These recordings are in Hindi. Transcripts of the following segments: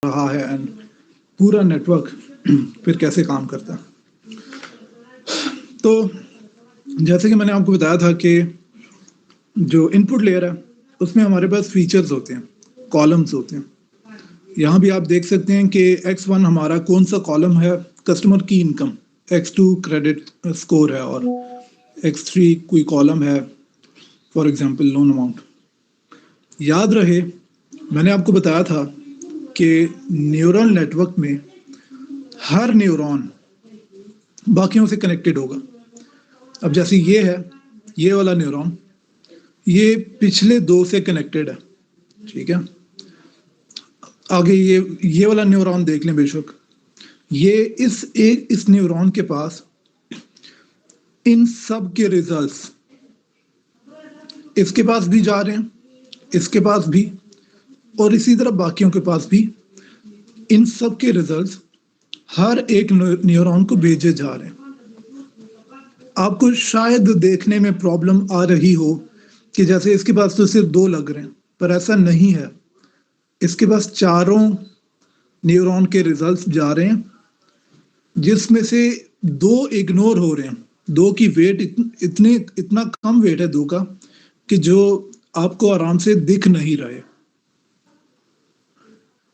रहा है एंड पूरा नेटवर्क फिर कैसे काम करता है। तो जैसे कि मैंने आपको बताया था कि जो इनपुट लेयर है उसमें हमारे पास फीचर्स होते हैं, कॉलम्स होते हैं। यहाँ भी आप देख सकते हैं कि X1 हमारा कौन सा कॉलम है, कस्टमर की इनकम, X2 क्रेडिट स्कोर है और X3 कोई कॉलम है, फॉर एग्जांपल लोन अमाउंट। याद रहे मैंने आपको बताया था कि न्यूरल नेटवर्क में हर न्यूरॉन बाकियों से कनेक्टेड होगा। अब जैसे ये है, ये वाला न्यूरॉन ये पिछले दो से कनेक्टेड है, ठीक है। आगे ये वाला न्यूरॉन देख लें, बेशक ये इस न्यूरॉन के पास इन सब के रिजल्ट्स इसके पास भी जा रहे हैं, इसके पास भी, और इसी तरह बाकियों के पास भी इन सब के रिजल्ट्स हर एक न्यूरॉन को भेजे जा रहे हैं। आपको शायद देखने में प्रॉब्लम आ रही हो कि जैसे इसके पास तो सिर्फ 2 लग रहे हैं, पर ऐसा नहीं है। इसके पास चारों न्यूरॉन के रिजल्ट्स जा रहे हैं, जिसमें से 2 इग्नोर हो रहे हैं। 2 की वेट इतना कम वेट है 2 का कि जो आपको आराम से दिख नहीं रहे।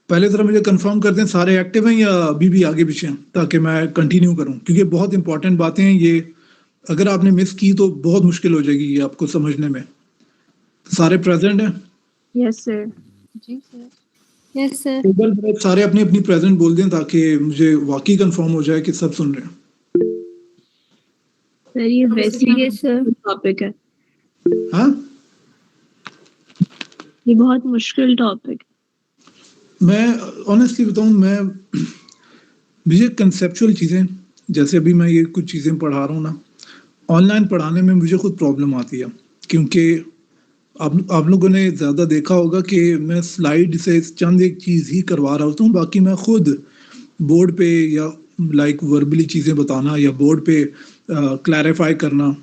पहले जरा मुझे कंफर्म कर दें सारे एक्टिव हैं या अभी भी आगे पीछे हैं, ताकि मैं कंटिन्यू करूं, क्योंकि बहुत इंपॉर्टेंट बातें हैं ये। अगर आपने मिस की तो बहुत मुश्किल हो जाएगी ये आपको समझने में। सारे प्रेजेंट हैं? Yes sir. जी सर। Yes sir. एक बार सारे अपनी अपनी प्रेजेंट बोल दें ताकि मुझे वाकई कंफर्म हो जाए कि सब सुन रहे हैं। सर ये वैसे सर टॉपिक है। हाँ, ये बहुत मुश्किल टॉपिक। मैं ऑनेस्टली बताऊं, मुझे कंसेप्चुअल चीज़ें, जैसे अभी मैं ये कुछ चीज़ें पढ़ा रहा हूँ ना, ऑनलाइन पढ़ाने में मुझे खुद प्रॉब्लम आती है, क्योंकि आप लोगों ने ज़्यादा देखा होगा कि मैं स्लाइड से चंद एक चीज़ ही करवा रहा होता हूँ, बाकी मैं खुद बोर्ड पे या लाइक वर्बली चीज़ें बताना या बोर्ड पे क्लैरिफाई करना,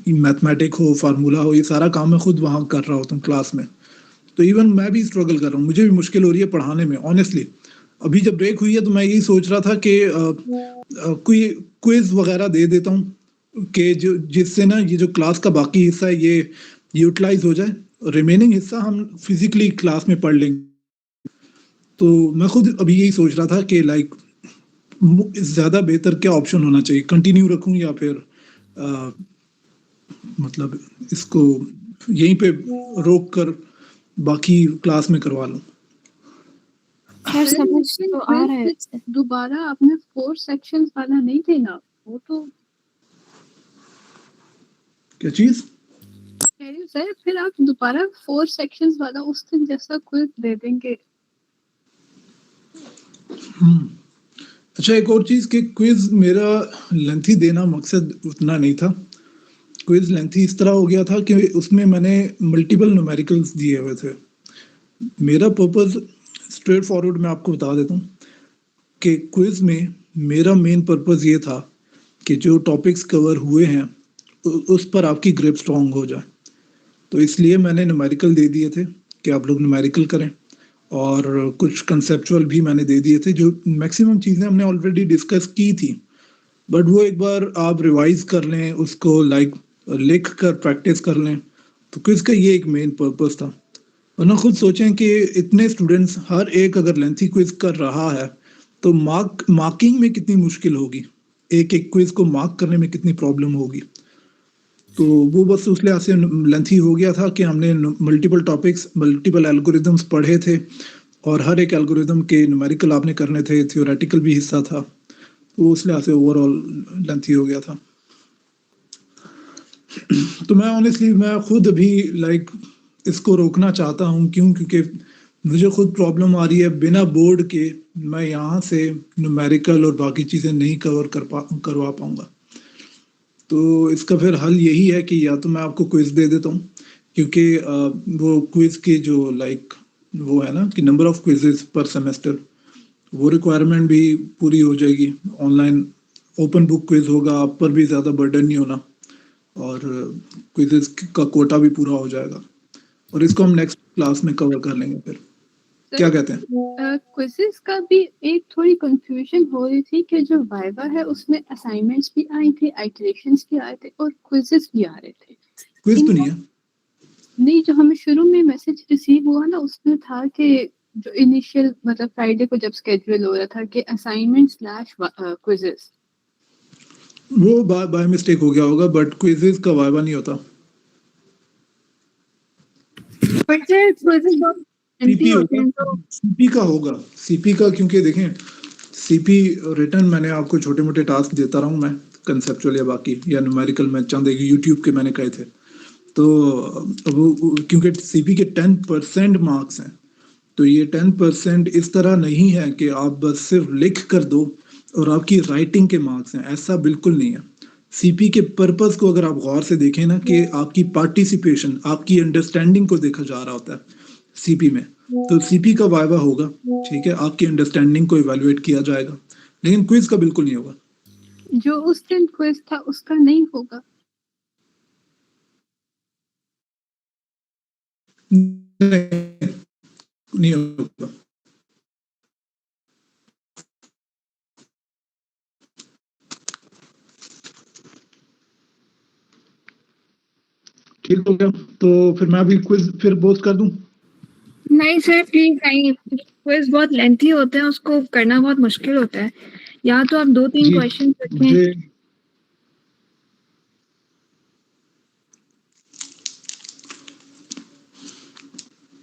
मैथमेटिक हो, फार्मूला हो, ये सारा काम मैं खुद वहाँ कर रहा होता हूँ क्लास में। तो इवन मैं भी स्ट्रगल कर रहा हूँ, मुझे भी मुश्किल हो रही है पढ़ाने में ऑनेस्टली। अभी जब ब्रेक हुई है तो मैं यही सोच रहा था कि कोई क्विज वगैरह दे देता हूँ कि जिससे ना ये जो क्लास का बाकी हिस्सा है ये यूटिलाइज हो जाए, रिमेनिंग हिस्सा हम फिजिकली क्लास में पढ़ लेंगे। तो मैं खुद अभी यही सोच रहा था कि लाइक ज़्यादा बेहतर क्या ऑप्शन होना चाहिए, कंटिन्यू रखूं या फिर मतलब इसको यहीं पे रोक कर बाकी क्लास में करवा लूं। सर समझ तो आ रहा है। दोबारा आपने 4 सेक्शंस वाला नहीं देना, वो तो क्या चीज कह रही हूँ सर, फिर आप दोबारा 4 सेक्शंस वाला उस दिन जैसा क्विज दे देंगे। अच्छा, एक और चीज कि क्विज मेरा लेंथी देना मकसद उतना नहीं था। क्विज लेंथी इस तरह हो गया था कि उसमें मैंने मल्टीपल न्यूमेरिकल्स दिए हुए थे। मेरा पर्पस स्ट्रेट फॉरवर्ड मैं आपको बता देता हूँ कि क्विज में मेरा मेन पर्पस ये था कि जो टॉपिक्स कवर हुए हैं उस पर आपकी ग्रिप स्ट्रॉन्ग हो जाए। तो इसलिए मैंने न्यूमेरिकल दे दिए थे कि आप लोग न्यूमेरिकल करें, और कुछ कंसेप्चुअल भी मैंने दे दिए थे। जो मैक्सिमम चीज़ें हमने ऑलरेडी डिस्कस की थी, बट वो एक बार आप रिवाइज कर लें उसको, लाइक लिख कर प्रैक्टिस कर लें। तो क्विज का ये एक मेन पर्पस था। वरना खुद सोचें कि इतने स्टूडेंट्स हर एक अगर लेंथी क्विज कर रहा है तो मार्किंग में कितनी मुश्किल होगी, एक एक क्विज को मार्क करने में कितनी प्रॉब्लम होगी। तो वो बस उस लिहाज से लेंथी हो गया था कि हमने मल्टीपल टॉपिक्स, मल्टीपल एल्गोरिदम्स पढ़े थे, और हर एक एल्गोरिदम के न्यूमेरिकल आपने करने थे, थियोरेटिकल भी हिस्सा था। तो उस लिहाज से ओवरऑल लेंथी हो गया था। तो मैं ऑनेस्टली मैं खुद भी लाइक इसको रोकना चाहता हूँ। क्यों? क्योंकि मुझे खुद प्रॉब्लम आ रही है, बिना बोर्ड के मैं यहाँ से न्यूमेरिकल और बाकी चीज़ें नहीं कवर करवा पाऊँगा। तो इसका फिर हल यही है कि या तो मैं आपको क्विज दे देता हूँ, क्योंकि वो क्विज की जो लाइक वो है ना कि नंबर ऑफ क्विजेस पर सेमेस्टर, वो रिक्वायरमेंट भी पूरी हो जाएगी। ऑनलाइन ओपन बुक क्विज होगा, आप पर भी ज़्यादा बर्डन नहीं होना, और क्विजेस का कोटा भी पूरा हो जाएगा, और इसको हम नेक्स्ट क्लास में कवर कर लेंगे फिर। क्या कहते हैं? क्विज़ेस का भी एक थोड़ी कंफ्यूजन हो रही थी कि जो वाइवा है उसमें असाइनमेंट्स भी आई थे, आइटरेशंस भी आए थे और क्विज़ेस भी आ रहे थे। क्विज तो नहीं है। नहीं, जो हमें शुरू में मैसेज रिसीव हुआ ना उसमें था कि जो इनिशियल मतलब फ्राइडे को जब स्केड्यूल हो रहा था कि असाइनमेंट स्लैश क्विज़ेस। वो बाय मिस्टेक हो गया होगा, बट क्विजेस का वाइवा नहीं होता। बट सर क्विज़ेस बहुत सीपी होते होगा, हैं तो सीपी का होगा, सीपी का, क्योंकि देखें सीपी रिटर्न मैंने आपको छोटे मोटे टास्क देता रहा हूँ मैं, कंसेप्चुअल या बाकी या न्यूमेरिकल में चंद एक यूट्यूब के मैंने कहे थे, तो वो क्योंकि सीपी के 10% मार्क्स हैं, तो ये 10% इस तरह नहीं है कि आप बस सिर्फ लिख कर दो और आपकी राइटिंग के मार्क्स हैं, ऐसा बिल्कुल नहीं है। सीपी के पर्पस को अगर आप गौर से देखें ना, कि आपकी पार्टिसिपेशन, आपकी अंडरस्टैंडिंग को देखा जा रहा होता है सीपी में, तो सीपी का वाइवा होगा, ठीक है, आपकी अंडरस्टैंडिंग को इवेलुएट किया जाएगा, लेकिन क्विज का बिल्कुल नहीं होगा। जो उस दिन क्विज था उसका नहीं होगा। नहीं होगा। ठीक हो गया, तो फिर मैं अभी क्विज फिर पोस्ट कर दूं? नहीं सर प्लीज नहीं, क्विज बहुत लेंथी होते हैं, उसको करना बहुत मुश्किल होता है। या तो आप 2-3 जी, क्वेश्चन रखें। मुझे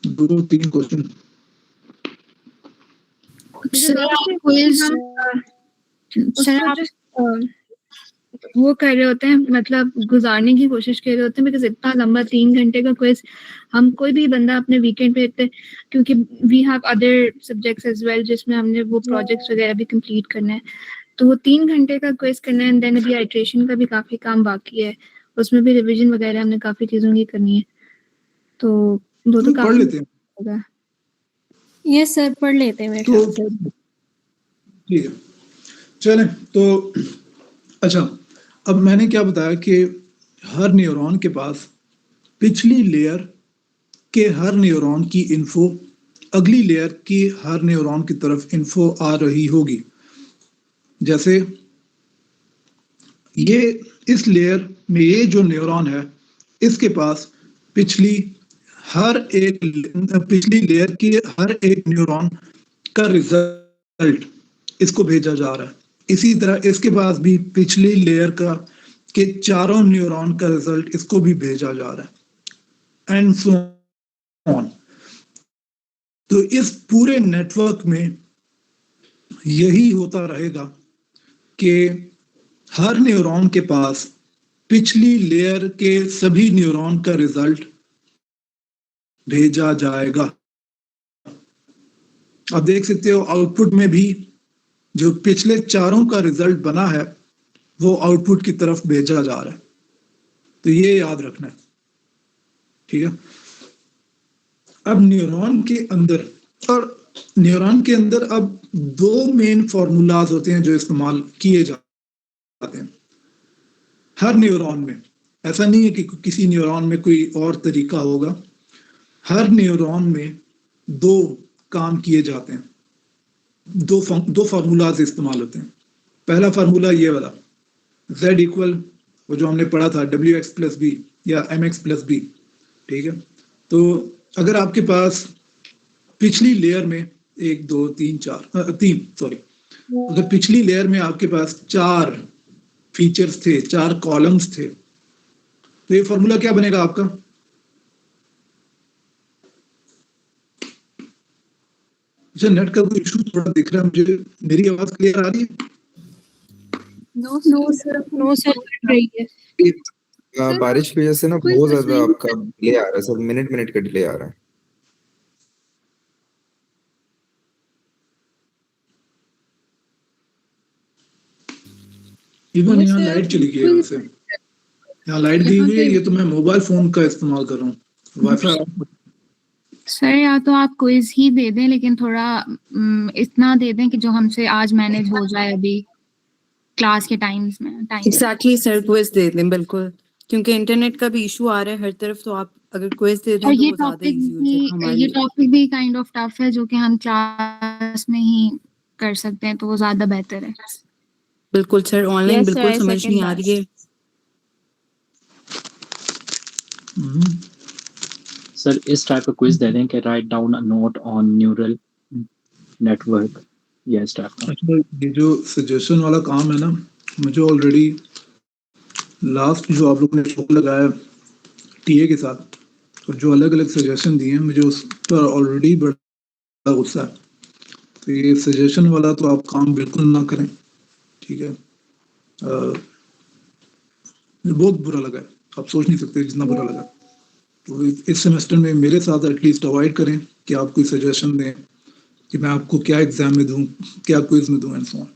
2-3 क्वेश्चन। सर आप क्विज सर आप वो कर रहे होते हैं, मतलब गुजारने की कोशिश कर रहे होते हैं, बिकॉज इतना लंबा 3 घंटे का क्विज हम कोई भी बंदा अपने वीकेंड पे इतने, क्योंकि we have other subjects as well जिसमें हमने वो प्रोजेक्ट्स वगैरह भी कंप्लीट करना है, तो वो 3 घंटे का क्विज करना है। एंड देन अभी आइट्रेशन का भी काफी काम बाकी है, उसमें भी रिवीजन वगैरह हमने काफी चीजों की करनी है, तो वो तो पढ़ लेते हैं। होगा। यस सर पढ़ लेते हैं मेरे तो ख्याल। ठीक है, चलें तो। अच्छा, अब मैंने क्या बताया कि हर न्यूरॉन के पास पिछली लेयर के हर न्यूरॉन की इन्फो अगली लेयर की हर न्यूरॉन की तरफ इन्फो आ रही होगी। जैसे ये इस लेयर में ये जो न्यूरॉन है, इसके पास पिछली पिछली लेयर की हर एक न्यूरॉन का रिजल्ट इसको भेजा जा रहा है। इसी तरह इसके पास भी पिछली लेयर का के चारों न्यूरॉन का रिजल्ट इसको भी भेजा जा रहा है, एंड सो ऑन। तो इस पूरे नेटवर्क में यही होता रहेगा कि हर न्यूरॉन के पास पिछली लेयर के सभी न्यूरॉन का रिजल्ट भेजा जाएगा। आप देख सकते हो आउटपुट में भी जो पिछले चारों का रिजल्ट बना है वो आउटपुट की तरफ भेजा जा रहा है, तो ये याद रखना है, ठीक है। अब न्यूरॉन के अंदर, और न्यूरॉन के अंदर अब 2 मेन फॉर्मूलाज होते हैं जो इस्तेमाल किए जाते हैं हर न्यूरॉन में। ऐसा नहीं है कि किसी न्यूरॉन में कोई और तरीका होगा, हर न्यूरॉन में 2 काम किए जाते हैं, दो फार्मूलाज इस्तेमाल होते हैं। पहला फार्मूला ये वाला, z इक्वल, वो जो हमने पढ़ा था wx प्लस बी या mx प्लस बी, ठीक है। तो अगर आपके पास पिछली लेयर में 1 2 3 4 3 सॉरी, अगर पिछली लेयर में आपके पास 4 फीचर्स थे, 4 कॉलम्स थे, तो ये फॉर्मूला क्या बनेगा आपका? अच्छा, नेट का कोई इशू थोड़ा दिख रहा है मुझे, मेरी आवाज क्लियर आ रही है? नो सर रही है। बारिश की वजह से ना बहुत ज्यादा आपका डिले आ रहा है सर, मिनट का डिले आ रहा है। इवन यहाँ लाइट चली गई है, वैसे यहाँ लाइट दी हुई है, ये तो मैं मोबाइल फोन का इस्तेमाल कर रहा हूँ, वाईफाई। सर या तो आप क्विज ही दे दें, लेकिन थोड़ा इतना दे दें कि जो हमसे आज मैनेज हो जाए अभी क्लास के टाइम्स में। एग्जैक्टली सर, क्विज दे दें बिल्कुल, क्योंकि इंटरनेट का भी इशू आ रहा है हर तरफ, तो आप अगर क्विज दे दें और तो ये वो ज्यादा टॉपिक इजी हो जाएगा हमारे ये लिए। टॉपिक भी काइंड ऑफ टफ है, जो कि हम क्लास में ही कर सकते हैं, तो वो ज्यादा बेहतर है। बिल्कुल सर, ऑनलाइन Yes, sir, बिल्कुल I समझ second नहीं आ that. रही है। सर इस टाइप का क्विज दे दें कि write down a note on neural network, या इस टाइप का। अच्छा, ये जो सजेशन वाला काम है ना, मुझे ऑलरेडी लास्ट जो आप लोगों ने शो लगाया टीए के साथ और जो अलग अलग सजेशन दिए हैं, मुझे उस पर ऑलरेडी बड़ा गुस्सा है। तो ये सजेशन वाला तो आप काम बिल्कुल ना करें, ठीक है। मुझे बहुत बुरा लगा है, आप सोच नहीं सकते जितना बुरा लगा। तो इस सेमेस्टर में मेरे साथ एटलीस्ट अवॉइड करें कि आप कोई सजेशन दें कि मैं आपको क्या एग्जाम में दूं, क्या क्विज में दूं एंड सो ऑन।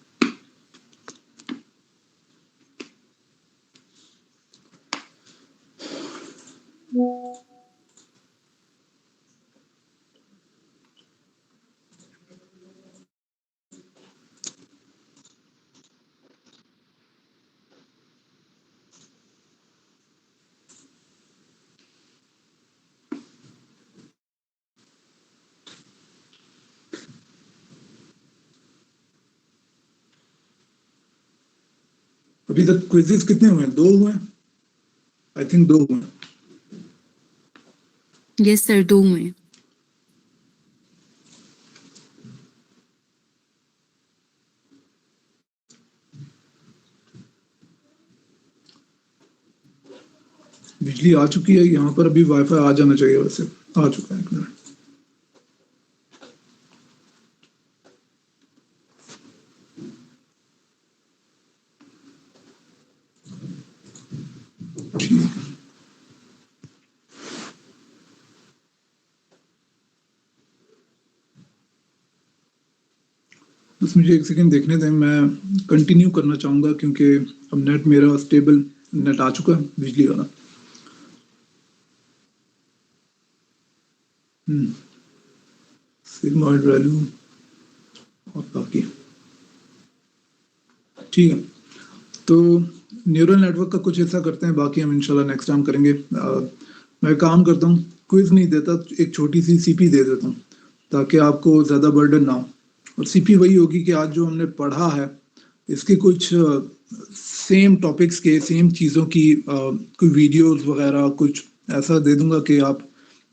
अभी तक क्विजेस कितने हुए हैं? 2 हुए हैं, आई थिंक 2 हुए हैं। यस सर, 2 में। बिजली आ चुकी है यहाँ पर, अभी वाईफाई आ जाना चाहिए, वैसे आ चुका है। 1 मिनट। ठीक है। बस मुझे 1 सेकंड देखने दें, मैं कंटिन्यू करना चाहूंगा क्योंकि अब नेट मेरा स्टेबल नेट आ चुका है, बिजली वाला। सिग्मॉइड वैल्यू और बाकी ठीक है। तो न्यूरल नेटवर्क का कुछ हिस्सा करते हैं, बाकी हम इंशाल्लाह नेक्स्ट टाइम करेंगे। मैं काम करता हूँ, क्विज नहीं देता, एक छोटी सी सीपी दे देता हूँ ताकि आपको ज़्यादा बर्डन ना हो। और सीपी वही होगी कि आज जो हमने पढ़ा है इसके कुछ सेम टॉपिक्स के, सेम चीज़ों की कोई वीडियोस वगैरह कुछ ऐसा दे दूंगा कि आप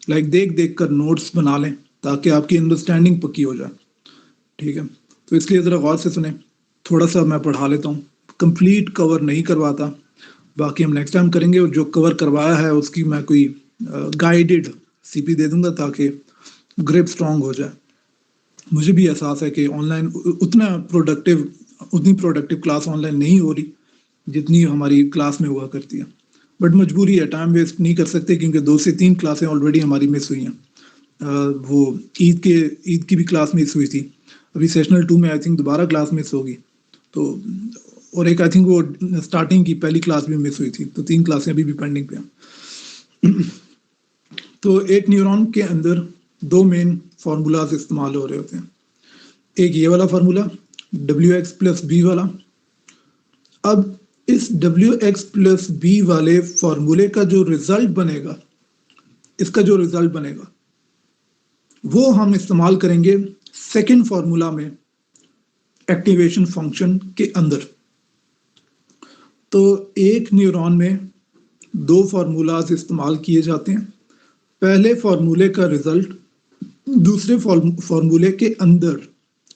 लाइक देख देख कर नोट्स बना लें ताकि आपकी अंडरस्टैंडिंग पक्की हो जाए, ठीक है। तो इसलिए ज़रा गौर से सुने, थोड़ा सा मैं पढ़ा लेता हूँ, कंप्लीट कवर नहीं करवाता, बाकी हम नेक्स्ट टाइम करेंगे। और जो कवर करवाया है उसकी मैं कोई गाइडेड सीपी दे दूंगा ताकि ग्रिप स्ट्रांग हो जाए। मुझे भी एहसास है कि ऑनलाइन उतनी प्रोडक्टिव क्लास ऑनलाइन नहीं हो रही जितनी हमारी क्लास में हुआ करती है, बट मजबूरी है, टाइम वेस्ट नहीं कर सकते क्योंकि 2 से 3 क्लासें ऑलरेडी हमारी मिस हुई हैं। वो ईद की भी क्लास मिस हुई थी, अभी सेशनल 2 में आई थिंक दोबारा क्लास मिस होगी, तो और एक आई थिंक वो स्टार्टिंग की पहली क्लास भी मिस हुई थी, तो 3 क्लासें अभी भी पेंडिंग पे हैं। तो एक न्यूरॉन के अंदर 2 मेन फार्मूलाज इस्तेमाल हो रहे होते हैं, एक ये वाला फार्मूला WX+B वाला। अब इस WX+B वाले फार्मूले का जो रिजल्ट बनेगा, इसका जो रिजल्ट बनेगा वो हम इस्तेमाल करेंगे सेकंड फार्मूला में एक्टिवेशन फंक्शन के अंदर। तो एक न्यूरॉन में 2 फार्मूलाज इस्तेमाल किए जाते हैं, पहले फार्मूले का रिजल्ट दूसरे फार्मूले के अंदर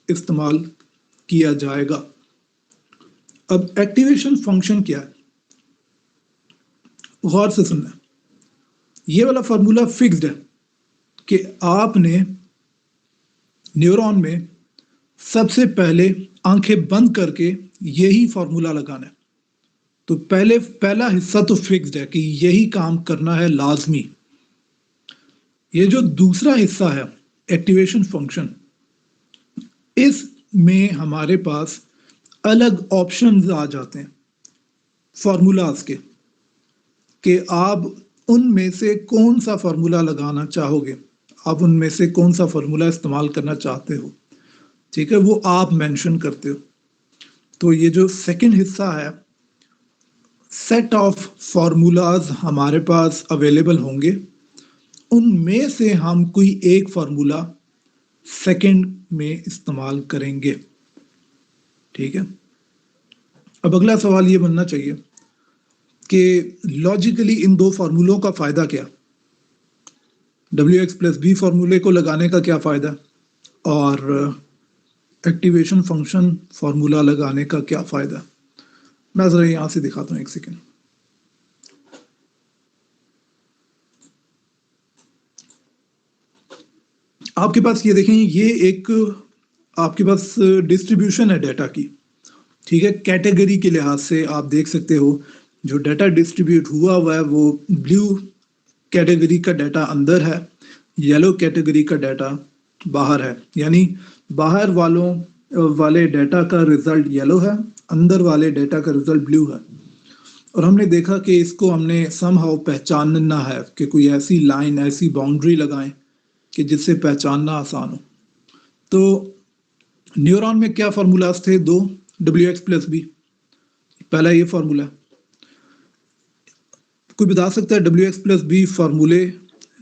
इस्तेमाल किया जाएगा। अब एक्टिवेशन फंक्शन क्या है, गौर से सुनना। ये वाला फार्मूला फिक्स्ड है कि आपने न्यूरॉन में सबसे पहले आंखें बंद करके यही फार्मूला लगाना है। तो पहला हिस्सा तो फिक्स्ड है कि यही काम करना है लाजमी। ये जो दूसरा हिस्सा है एक्टिवेशन फंक्शन, इसमें हमारे पास अलग ऑप्शंस आ जाते हैं फार्मूलाज के कि आप उनमें से कौन सा फार्मूला लगाना चाहोगे, आप उनमें से कौन सा फार्मूला इस्तेमाल करना चाहते हो, ठीक है, वो आप मेंशन करते हो। तो ये जो सेकंड हिस्सा है, सेट ऑफ फार्मूलाज हमारे पास अवेलेबल होंगे उनमें से हम कोई एक फार्मूला सेकंड में इस्तेमाल करेंगे। ठीक है, अब अगला सवाल ये बनना चाहिए कि लॉजिकली इन दो फार्मूलों का फायदा क्या, WX+B फार्मूले को लगाने का क्या फायदा और एक्टिवेशन फंक्शन फार्मूला लगाने का क्या फायदा। मैं जरा यहां से दिखाता हूं, एक सेकेंड। आपके पास ये देखें, ये एक आपके पास डिस्ट्रीब्यूशन है डाटा की। ठीक है, कैटेगरी के लिहाज से आप देख सकते हो जो डाटा डिस्ट्रीब्यूट हुआ है वो ब्लू कैटेगरी का डाटा अंदर है, येलो कैटेगरी का डाटा बाहर है। यानी बाहर वाले डाटा का रिजल्ट येलो है, अंदर वाले डाटा का रिजल्ट ब्लू है। और हमने देखा कि इसको हमने समहाउ पहचानना है कि कोई ऐसी लाइन, ऐसी बाउंड्री लगाएं कि जिससे पहचानना आसान हो। तो न्यूरॉन में क्या फार्मूलाज थे? दो, WX+B, पहला ये फार्मूला। कोई बता सकता है WX+B फार्मूले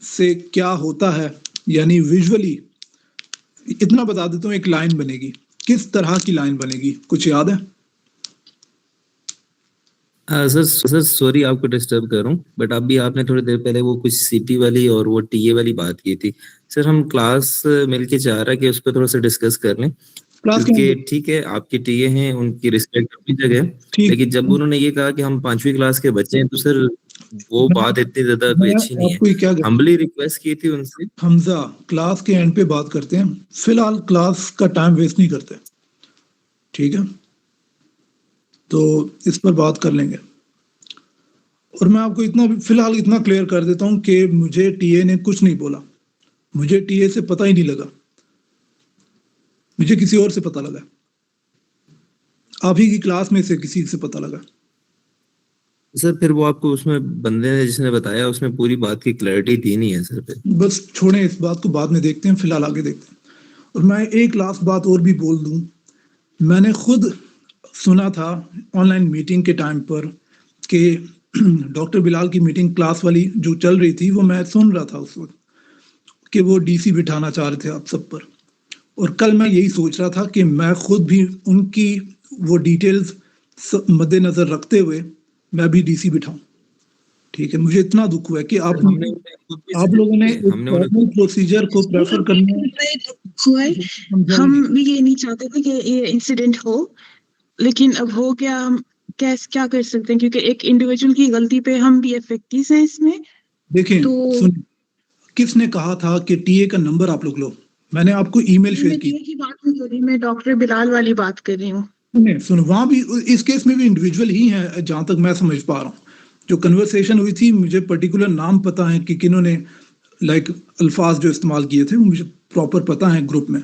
से क्या होता है? यानी विजुअली इतना बता देता हूँ, एक लाइन बनेगी। किस तरह की लाइन बनेगी, कुछ याद है? सर सॉरी आपको डिस्टर्ब कर रहा हूँ, बट अभी आपने थोड़ी देर पहले वो कुछ CP वाली और वो TA वाली बात की थी। सर हम क्लास मिलके चाह रहा है कि उस पर थोड़ा सा डिस्कस कर लें, क्योंकि ठीक है आपकी TA हैं, उनकी रिस्पेक्ट अपनी जगह है, लेकिन जब उन्होंने ये कहा कि हम 5वीं क्लास के बच्चे हैं तो सर वो बात इतनी ज्यादा कोई अच्छी नहीं है। हम्बली रिक्वेस्ट की थी उनसे। हमजा, क्लास के एंड पे बात करते हैं, फिलहाल क्लास का टाइम वेस्ट नहीं करते। ठीक है, तो इस पर बात कर लेंगे। और मैं आपको फिलहाल इतना क्लियर कर देता हूं कि मुझे TA ने कुछ नहीं बोला, मुझे TA से पता ही नहीं लगा, मुझे किसी और से पता लगा, आप ही की क्लास में से किसी से पता लगा। सर फिर वो आपको उसमें बंदे ने जिसने बताया उसमें पूरी बात की क्लैरिटी दी नहीं है सर। फिर बस छोड़ें इस बात को, बाद में देखते हैं, फिलहाल आगे देखते हैं। और मैं एक लास्ट बात और भी बोल दूं, मैंने खुद सुना था ऑनलाइन मीटिंग के टाइम पर कि डॉक्टर बिलाल की मीटिंग क्लास वाली जो चल रही थी वो मैं सुन रहा था उस वक्त कि वो DC बिठाना चाह रहे थे आप सब पर। और कल मैं यही सोच रहा था कि मैं खुद भी उनकी वो डिटेल्स मद्देनजर रखते हुए मैं भी DC बिठाऊं। ठीक है, मुझे इतना दुख हुआ है कि आप लोगों ने प्रोसीजर को प्रेफर करना हुआ है। हम भी ये नहीं चाहते थे कि ये इंसिडेंट हो, लेकिन अब हो गया, हम क्या कर सकते हैं, क्योंकि एक इंडिविजुअल की गलती पे हम भी इफेक्टिव हैं इसमें। देखें तो किसने कहा था कि TA का नंबर आप लोग लो? मैंने आपको ईमेल शेयर की बात नहीं कर रही, मैं डॉक्टर बिलाल वाली बात कर रही हूँ। सुनो, वहां भी इस केस में भी इंडिविजुअल ही है जहां तक मैं समझ पा रहा हूँ। जो कन्वर्सेशन हुई थी, मुझे पर्टिकुलर नाम पता है कि किन्होंने अल्फाज जो इस्तेमाल किए थे वो मुझे प्रॉपर पता है ग्रुप में।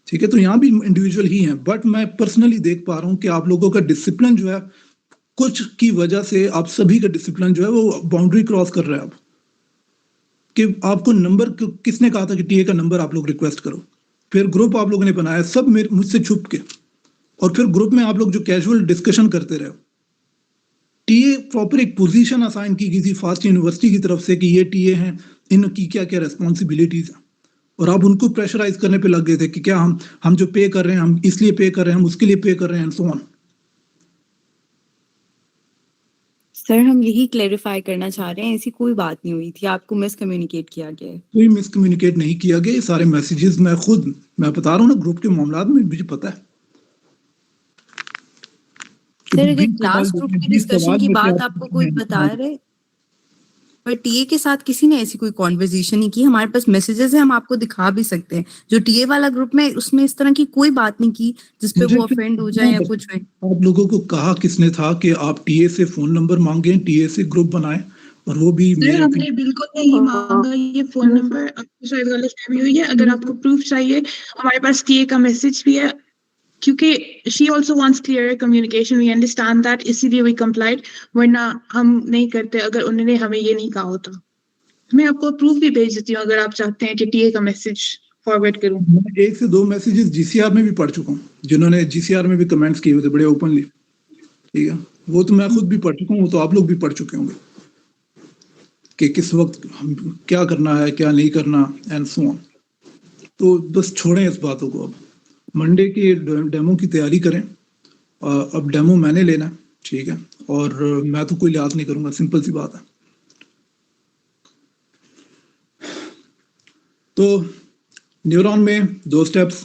ठीक है, तो यहाँ भी इंडिविजुअल ही हैं, बट मैं पर्सनली देख पा रहा हूँ कि आप लोगों का डिसिप्लिन जो है, कुछ की वजह से आप सभी का डिसिप्लिन जो है वो बाउंड्री क्रॉस कर रहा है। अब कि आपको नंबर किसने कहा था कि TA का नंबर आप लोग रिक्वेस्ट करो? फिर ग्रुप आप लोगों ने बनाया सब मुझसे छुप के, और फिर ग्रुप में आप लोग जो कैजुअल डिस्कशन करते रहे। TA प्रॉपर एक पोजीशन असाइन की गई थी फास्ट यूनिवर्सिटी की तरफ से कि ये TA हैं, इनकी क्या क्या रेस्पॉन्सिबिलिटीज हैं, और आप उनको प्रेशराइज करने पे लग गए थे कि क्या हम जो पे कर रहे हैं हम इसलिए पे कर रहे हैं, हम उसके लिए पे कर रहे हैं, एंड सो ऑन। सर हम यही क्लेरिफाई करना चाह रहे हैं, ऐसी कोई बात नहीं हुई थी, आपको मिसकम्युनिकेट किया गया है। कोई मिसकम्युनिकेट नहीं किया गया, ये सारे मैसेजेस मैं बता रहा हूँ ना, ग्रुप के मामलात में मुझे पता है। सर अगर क्लास ग्रुप की डिस्कशन की बात आपको कोई बता रहे, पर TA के साथ किसी ने ऐसी कोई कॉन्वर्सेशन नहीं की। हमारे पास मैसेजेस है, हम आपको दिखा भी सकते हैं। जो TA वाला ग्रुप में, उसमें इस तरह की कोई बात नहीं की जिसपे वो ऑफेंड हो जाए या कुछ हो। आप लोगों को कहा किसने था कि आप TA से फोन नंबर मांगे, TA से ग्रुप बनाए, और वो भी हमने बिल्कुल नहीं मांगा ये फोन नंबर। आपको शायद गलतफहमी हुई है। अगर आपको प्रूफ चाहिए, हमारे पास TA का मैसेज भी है, क्योंकि she also wants clearer communication, we understand that, इसीलिए we complied, वरना हम नहीं करते अगर उन्होंने हमें ये नहीं कहा होता। मैं आपको प्रूफ भी भेज देती हूँ अगर आप चाहते हैं कि TA का मैसेज फॉरवर्ड करूँ। मैं 1 से 2 मैसेजेस GCR में भी पढ़ चुका हूँ, जिन्होंने GCR में भी कमेंट्स किए हुए थे बड़े ओपनली। ठीक है, वो तो मैं खुद भी पढ़ चुका हूँ, वो तो आप लोग भी पढ़ चुके होंगे कि किस वक्त क्या करना है क्या नहीं करना एंड सो ऑन। तो बस छोड़ें इस बातों को, अब मंडे की डेमो की तैयारी करें। अब डेमो मैंने लेना है, ठीक है, और मैं तो कोई लिहाज नहीं करूंगा, सिंपल सी बात है। तो न्यूरॉन में 2 स्टेप्स,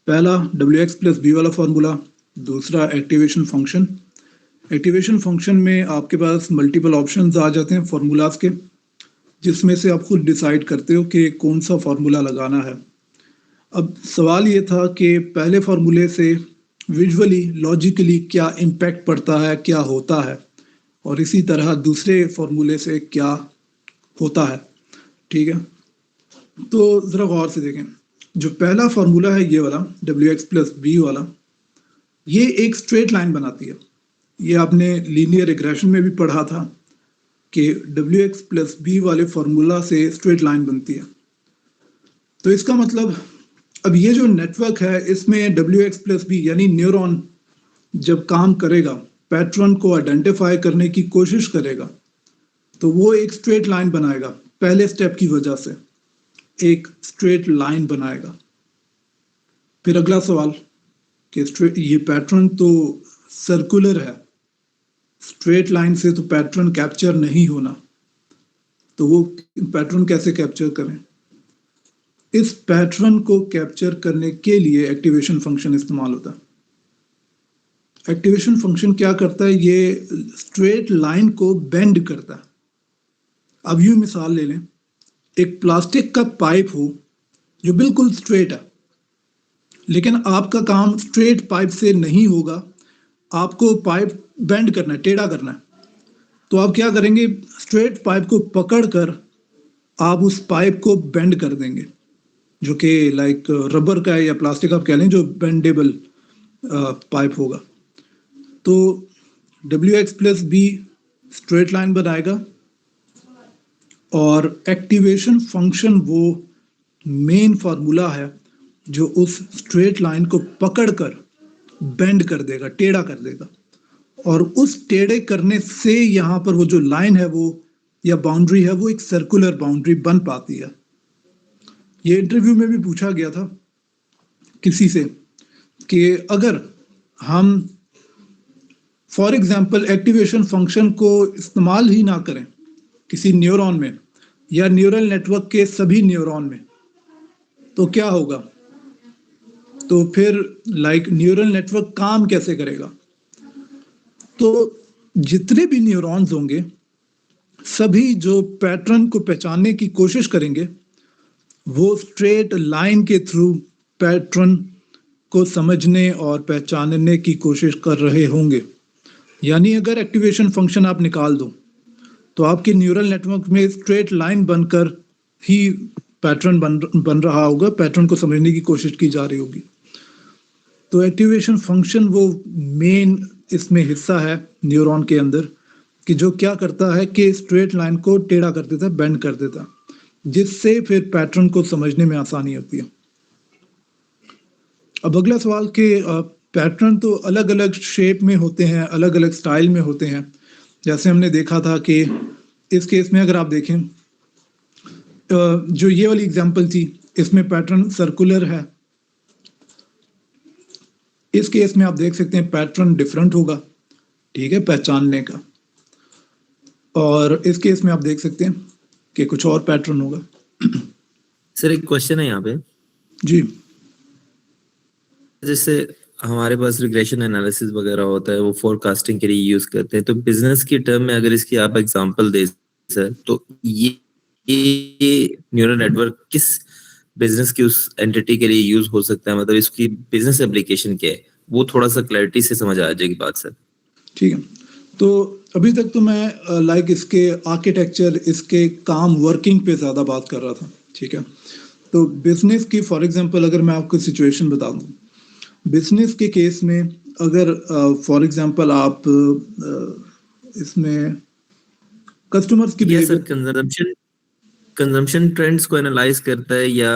पहला WX+B वाला फॉर्मूला, दूसरा एक्टिवेशन फंक्शन। एक्टिवेशन फंक्शन में आपके पास मल्टीपल ऑप्शंस आ जाते हैं फॉर्मूलाज के, जिसमें से आप खुद डिसाइड करते हो कि कौन सा फॉर्मूला लगाना है। अब सवाल ये था कि पहले फॉर्मूले से विजुअली लॉजिकली क्या इम्पैक्ट पड़ता है, क्या होता है, और इसी तरह दूसरे फॉर्मूले से क्या होता है, ठीक है। तो ज़रा गौर से देखें, जो पहला फॉर्मूला है ये वाला WX+B वाला, ये एक स्ट्रेट लाइन बनाती है। ये आपने लीनियर रिग्रेशन में भी पढ़ा था कि WX+B वाले फॉर्मूला से स्ट्रेट लाइन बनती है। तो इसका मतलब अब ये जो नेटवर्क है इसमें WX+B यानी न्यूरॉन जब काम करेगा, पैटर्न को आइडेंटिफाई करने की कोशिश करेगा, तो वो एक स्ट्रेट लाइन बनाएगा। पहले स्टेप की वजह से एक स्ट्रेट लाइन बनाएगा। फिर अगला सवाल कि ये पैटर्न तो सर्कुलर है, स्ट्रेट लाइन से तो पैटर्न कैप्चर नहीं होना, तो वो पैटर्न कैसे कैप्चर करें? इस पैटर्न को कैप्चर करने के लिए एक्टिवेशन फंक्शन इस्तेमाल होता है। एक्टिवेशन फंक्शन क्या करता है? ये स्ट्रेट लाइन को बेंड करता है। अब यूं मिसाल ले लें, एक प्लास्टिक का पाइप हो जो बिल्कुल स्ट्रेट है, लेकिन आपका काम स्ट्रेट पाइप से नहीं होगा, आपको पाइप बेंड करना है, टेढ़ा करना है। तो आप क्या करेंगे? स्ट्रेट पाइप को पकड़कर आप उस पाइप को बेंड कर देंगे, जो कि लाइक रबर का है या प्लास्टिक आप कह लें, जो बेंडेबल पाइप होगा। तो WX+B स्ट्रेट लाइन बनाएगा और एक्टिवेशन फंक्शन वो मेन फार्मूला है जो उस स्ट्रेट लाइन को पकड़कर बेंड कर देगा, टेढ़ा कर देगा, और उस टेढ़े करने से यहाँ पर वो जो लाइन है वो या बाउंड्री है वो एक सर्कुलर बाउंड्री बन पाती है। ये इंटरव्यू में भी पूछा गया था किसी से कि अगर हम फॉर एग्जांपल एक्टिवेशन फंक्शन को इस्तेमाल ही ना करें किसी न्यूरॉन में या न्यूरल नेटवर्क के सभी न्यूरॉन में, तो क्या होगा? तो फिर लाइक न्यूरल नेटवर्क काम कैसे करेगा? तो जितने भी न्यूरॉन्स होंगे सभी जो पैटर्न को पहचानने की कोशिश करेंगे वो स्ट्रेट लाइन के थ्रू पैटर्न को समझने और पहचानने की कोशिश कर रहे होंगे। यानी अगर एक्टिवेशन फंक्शन आप निकाल दो तो आपके न्यूरल नेटवर्क में स्ट्रेट लाइन बनकर ही पैटर्न बन रहा होगा, पैटर्न को समझने की कोशिश की जा रही होगी। तो एक्टिवेशन फंक्शन वो मेन इसमें हिस्सा है न्यूरॉन के अंदर कि जो क्या करता है कि स्ट्रेट लाइन को टेढ़ा कर देता है, बेंड कर देता है, जिससे फिर पैटर्न को समझने में आसानी होती है। अब अगला सवाल कि पैटर्न तो अलग अलग शेप में होते हैं, अलग अलग स्टाइल में होते हैं। जैसे हमने देखा था कि इस केस में अगर आप देखें, जो ये वाली एग्जांपल थी इसमें पैटर्न सर्कुलर है। इस केस में आप देख सकते हैं पैटर्न डिफरेंट होगा, ठीक है, पहचानने का। और इस केस में आप देख सकते हैं कि कुछ और पैटर्न होगा। सर एक क्वेश्चन है यहाँ पे जी। जैसे हमारे पास रिग्रेशन एनालिसिस वगैरह होता है, वो फोरकास्टिंग के लिए यूज करते हैं, तो बिजनेस की टर्म में अगर इसकी आप एग्जांपल दे सर, तो ये न्यूरल नेटवर्क किस बिजनेस की उस एंटिटी के लिए यूज हो सकता है? मतलब इसकी बिजनेस एप्लीकेशन क्या है, वो थोड़ा सा क्लैरिटी से समझ आ जाएगी बात सर। ठीक है, तो अभी तक तो मैं लाइक इसके आर्किटेक्चर, इसके काम, वर्किंग पे ज़्यादा बात कर रहा था, ठीक है। तो बिजनेस की फॉर एग्जांपल अगर मैं आपको सिचुएशन बता दूं, बिजनेस के केस में अगर फॉर एग्जांपल आप इसमें कस्टमर्स की कंजम्पशन ट्रेंड्स को एनालाइज करता है या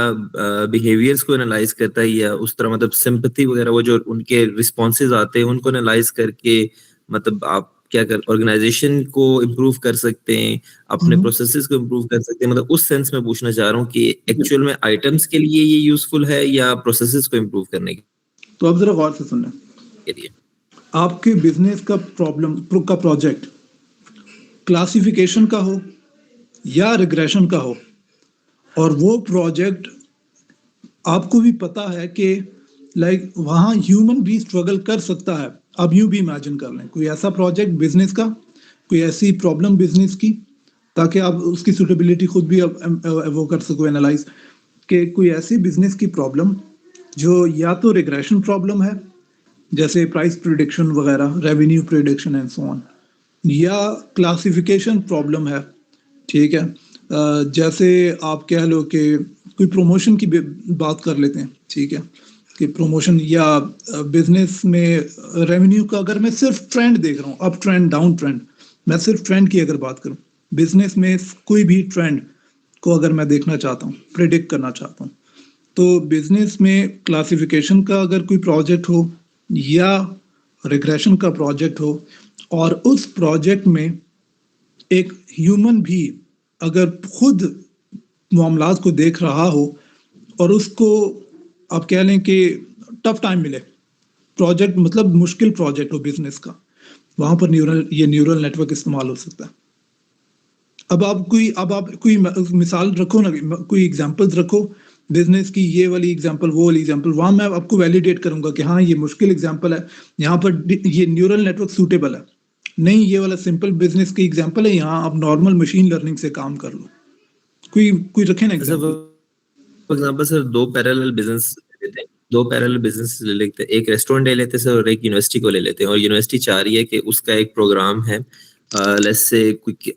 बिहेवियर्स को एनालाइज करता है, या उस तरह मतलब सिंपैथी वगैरह वो जो उनके रिस्पॉन्सेज आते हैं उनको एनालाइज करके मतलब आप क्या कर ऑर्गेनाइजेशन को इम्प्रूव कर सकते हैं, अपने प्रोसेसेस को इम्प्रूव कर सकते हैं, मतलब उस सेंस में पूछना चाह रहा हूँ कि एक्चुअल में आइटम्स के लिए ये यूजफुल है या प्रोसेसेस को इम्प्रूव करने तो आप जरा गौर से सुनना, के लिए। आपके बिजनेस का प्रोजेक्ट क्लासिफिकेशन का हो या रिग्रेशन का हो, और वो प्रोजेक्ट आपको भी पता है कि लाइक वहाँ ह्यूमन भी स्ट्रगल कर सकता है, आप यूं भी इमेजिन कर लें कोई ऐसा प्रोजेक्ट बिजनेस का, कोई ऐसी प्रॉब्लम बिजनेस की, ताकि आप उसकी सूटेबिलिटी खुद भी वो कर सको एनालाइज, कि कोई ऐसी बिजनेस की प्रॉब्लम जो या तो रिग्रेशन प्रॉब्लम है जैसे प्राइस प्रिडिक्शन वगैरह, revenue prediction and so on, या क्लासिफिकेशन प्रॉब्लम है, ठीक है। जैसे आप कह लो कि कोई प्रमोशन की बात कर लेते हैं, ठीक है, कि प्रमोशन या बिजनेस में रेवेन्यू का अगर मैं सिर्फ ट्रेंड देख रहा हूँ, अप ट्रेंड डाउन ट्रेंड, मैं सिर्फ ट्रेंड की अगर बात करूँ, बिजनेस में कोई भी ट्रेंड को अगर मैं देखना चाहता हूँ, प्रिडिक्ट करना चाहता हूँ, तो बिजनेस में क्लासिफिकेशन का अगर कोई प्रोजेक्ट हो या रिग्रेशन का प्रोजेक्ट हो, और उस प्रोजेक्ट में एक ह्यूमन भी अगर खुद मामलात को देख रहा हो और उसको आप कह लें कि टफ टाइम मिले, प्रोजेक्ट मतलब मुश्किल प्रोजेक्ट हो बिजनेस का, वहां पर न्यूरल नेटवर्क इस्तेमाल हो सकता है। अब आप कोई मिसाल रखो ना, कोई एग्जांपल्स रखो बिजनेस की, ये वाली एग्जांपल वो वाली एग्जांपल, वहां मैं आपको वैलिडेट करूंगा कि हाँ ये मुश्किल एग्जांपल है, यहाँ पर ये न्यूरल नेटवर्क सूटेबल है, नहीं ये वाला सिंपल बिजनेस की एग्जांपल है, यहाँ आप नॉर्मल मशीन लर्निंग से काम कर लो। कोई रखे ना एग्जांपल। फॉर एग्जांपल सर दो पैरेलल बिजनेस ले लेते हैं, एक रेस्टोरेंट ले लेते हैं सर और एक यूनिवर्सिटी को ले लेते हैं, और यूनिवर्सिटी चाह रही है कि उसका एक प्रोग्राम है, लेट्स से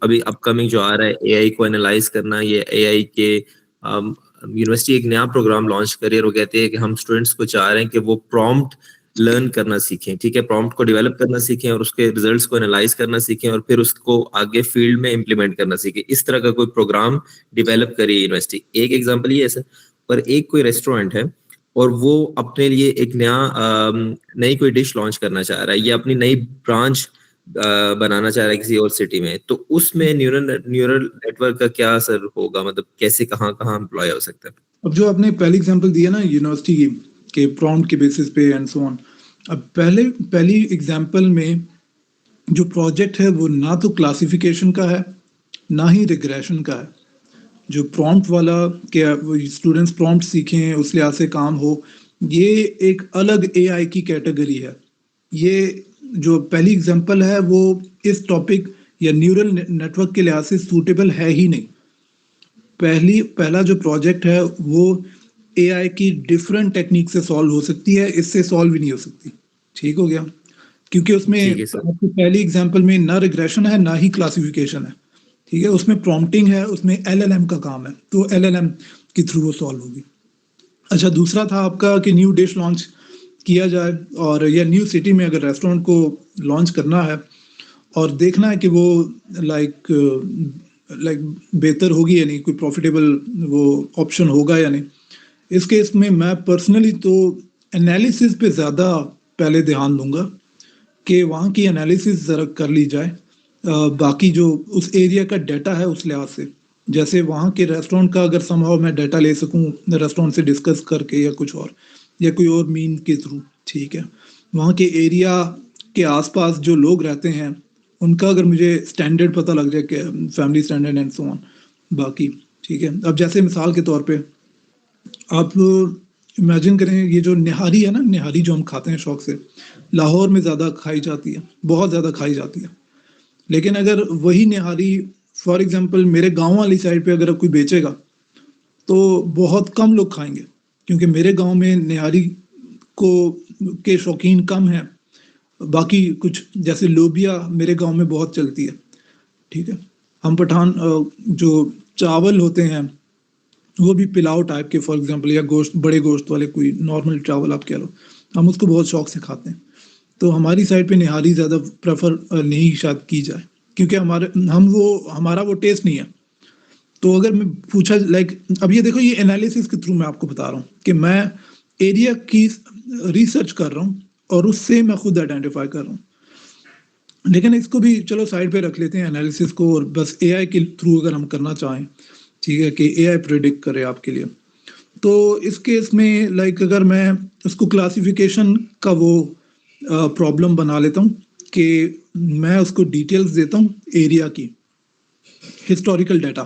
अभी अपकमिंग जो आ रहा है एआई को एनालाइज करना, ये एआई के यूनिवर्सिटी एक नया प्रोग्राम लॉन्च कर रही है और वो कहते हैं कि हम स्टूडेंट्स को चाह रहे हैं कि वो प्रॉम्प्ट लर्न करना सीखें, ठीक है, प्रॉम्प्ट को डेवलप करना सीखें और उसके रिजल्ट्स को एनालाइज करना सीखें और फिर उसको आगे फील्ड में इम्प्लीमेंट करना सीखें। इस तरह का कोई प्रोग्राम डेवलप करी है यूनिवर्सिटी, एक एग्जांपल ये है सर। पर एक कोई रेस्टोरेंट है और वो अपने लिए एक नई कोई डिश लॉन्च करना चाह रहा है या अपनी नई ब्रांच बनाना चाह रहा है किसी और सिटी में, तो उसमें न्यूरल नेटवर्क का क्या असर होगा, मतलब कैसे कहाँ एम्प्लॉय हो सकता है? अब जो आपने पहली एग्जांपल दिया ना यूनिवर्सिटी की के प्रॉम्प्ट के बेसिस पे एंड सो ऑन, अब पहली एग्जांपल में जो प्रोजेक्ट है वो ना तो क्लासिफिकेशन का है ना ही रिग्रेशन का है। जो प्रॉम्प्ट वाला कि स्टूडेंट्स प्रॉम्प्ट सीखें उस लिहाज से काम हो, ये एक अलग एआई की कैटेगरी है। ये जो पहली एग्जांपल है वो इस टॉपिक या न्यूरल नेटवर्क के लिहाज से सूटेबल है ही नहीं। पहला जो प्रोजेक्ट है वो एआई की डिफरेंट टेक्निक से सॉल्व हो सकती है, इससे सॉल्व ही नहीं हो सकती। ठीक हो गया, क्योंकि उसमें पहली एग्जांपल में ना रिग्रेशन है ना ही क्लासिफिकेशन है, ठीक है, उसमें प्रॉम्प्टिंग है, उसमें एलएलएम का काम है, तो एलएलएम के थ्रू वो सॉल्व होगी। अच्छा, दूसरा था आपका कि न्यू डिश लॉन्च किया जाए और या न्यू सिटी में अगर रेस्टोरेंट को लॉन्च करना है और देखना है कि वो लाइक बेहतर होगी या नहीं, कोई प्रॉफिटेबल वो ऑप्शन होगा या नहीं। इस केस में मैं पर्सनली तो एनालिसिस पे ज़्यादा पहले ध्यान दूंगा कि वहाँ की एनालिसिस ज़रा कर ली जाए, बाकी जो उस एरिया का डाटा है उस लिहाज से, जैसे वहाँ के रेस्टोरेंट का अगर समहाउ मैं डाटा ले सकूँ रेस्टोरेंट से डिस्कस करके या कुछ और या कोई और मीन के थ्रू, ठीक है, वहाँ के एरिया के आसपास जो लोग रहते हैं उनका अगर मुझे स्टैंडर्ड पता लग जाए कि family standard and so on बाकी, ठीक है। अब जैसे मिसाल के तौर पे आप इमेजिन करें ये जो निहारी है ना, निहारी जो हम खाते हैं शौक से, लाहौर में ज़्यादा खाई जाती है, बहुत ज़्यादा खाई जाती है, लेकिन अगर वही निहारी फॉर एग्जांपल मेरे गांव वाली साइड पे अगर कोई बेचेगा तो बहुत कम लोग खाएंगे, क्योंकि मेरे गांव में निहारी के शौकीन कम हैं। बाकी कुछ जैसे लोबिया मेरे गांव में बहुत चलती है, ठीक है। हम पठान जो चावल होते हैं वो भी पिलाव टाइप के फॉर एग्जांपल, या गोश्त, बड़े गोश्त वाले कोई नॉर्मल चावल आप कह लो, हम उसको बहुत शौक से खाते हैं। तो हमारी साइड पे निहारी ज़्यादा प्रेफर नहीं शायद की जाए, क्योंकि हमारा वो टेस्ट नहीं है। तो अगर मैं पूछा लाइक, अब ये देखो, ये एनालिसिस के थ्रू मैं आपको बता रहा हूँ कि मैं एरिया की रिसर्च कर रहा हूँ और उससे मैं खुद आइडेंटिफाई कर रहा हूँ। लेकिन इसको भी चलो साइड पे रख लेते हैं एनालिसिस को, और बस एआई के थ्रू अगर हम करना चाहें, ठीक है, कि एआई प्रेडिक्ट करे आपके लिए, तो इस केस में लाइक अगर मैं उसको क्लासिफिकेशन का वो प्रॉब्लम बना लेता हूँ कि मैं उसको डिटेल्स देता हूँ एरिया की, हिस्टोरिकल डाटा,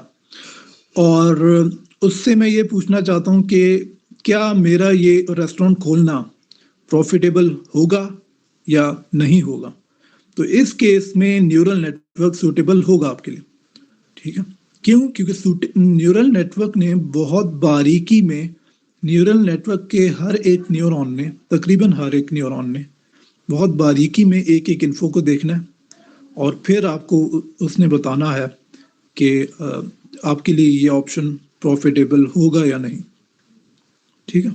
और उससे मैं ये पूछना चाहता हूँ कि क्या मेरा ये रेस्टोरेंट खोलना प्रॉफिटेबल होगा या नहीं होगा। तो इस केस में न्यूरल नेटवर्क सूटेबल होगा आपके लिए, ठीक है। क्यों? क्योंकि न्यूरल नेटवर्क ने बहुत बारीकी में, न्यूरल नेटवर्क के हर एक न्यूरॉन ने, तकरीबन हर एक न्यूरॉन ने बहुत बारीकी में एक एक इन्फो को देखना है, और फिर आपको उसने बताना है कि आपके लिए ये ऑप्शन प्रॉफिटेबल होगा या नहीं, ठीक है।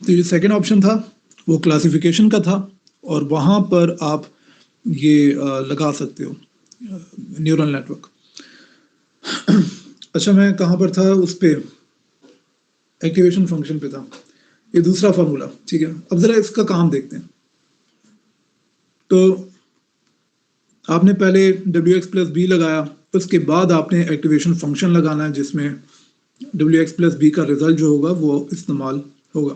तो ये सेकंड ऑप्शन था, वो क्लासिफिकेशन का था, और वहाँ पर आप ये लगा सकते हो न्यूरल नेटवर्क। अच्छा, मैं कहाँ पर था? उस पे एक्टिवेशन फंक्शन पे था, ये दूसरा फॉर्मूला, ठीक है। अब जरा इसका काम देखते हैं। तो आपने पहले WX+B लगाया, उसके बाद आपने एक्टिवेशन फंक्शन लगाना है, जिसमें WX+B का रिजल्ट जो होगा वो इस्तेमाल होगा।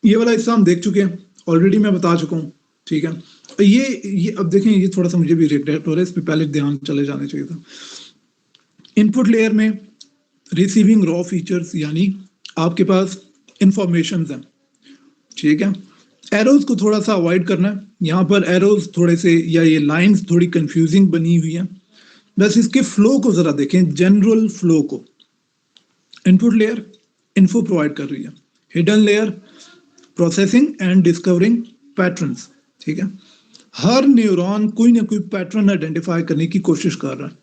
ये वाला हिस्सा हम देख चुके हैं ऑलरेडी, मैं बता चुका हूँ, ठीक है। ये अब देखें, ये थोड़ा सा मुझे भी रिग्रेट हो रहा है, इस पे पहले ध्यान चले जाने चाहिए था। इनपुट लेयर में रिसीविंग रॉ फीचर्स, यानी आपके पास इंफॉर्मेशन हैं, ठीक है। एरोज को थोड़ा सा अवॉइड करना है, यहाँ पर एरोज थोड़े से, या ये लाइंस थोड़ी कंफ्यूजिंग बनी हुई हैं, बस इसके फ्लो को जरा देखें, जनरल फ्लो को। इनपुट लेयर इन्फो प्रोवाइड कर रही है, hidden layer processing and discovering patterns, ठीक है। हर न्यूरॉन कोई ना कोई पैटर्न आइडेंटिफाई करने की कोशिश कर रहा है,